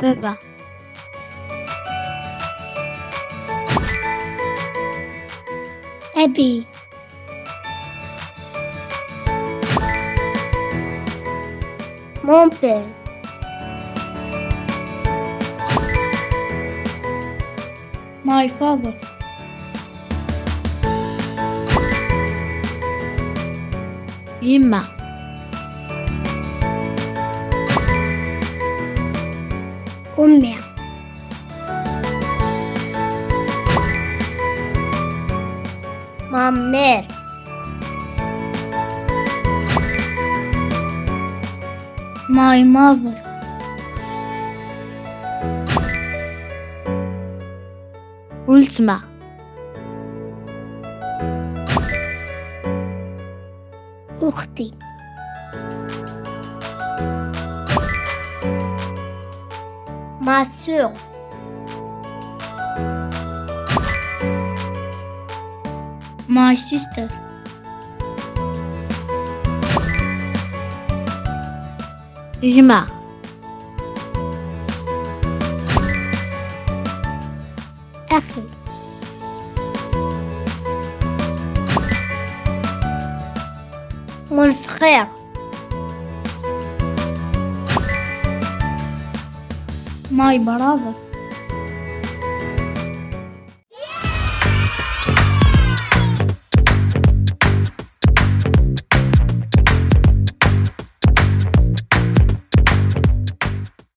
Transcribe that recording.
Papa. أبي. Mon père. My father. يما. أمي. Ma mère. My mother. أولتما. أختي. Ma sœur. My sister. جمع. أخي. Mon frère. My brother.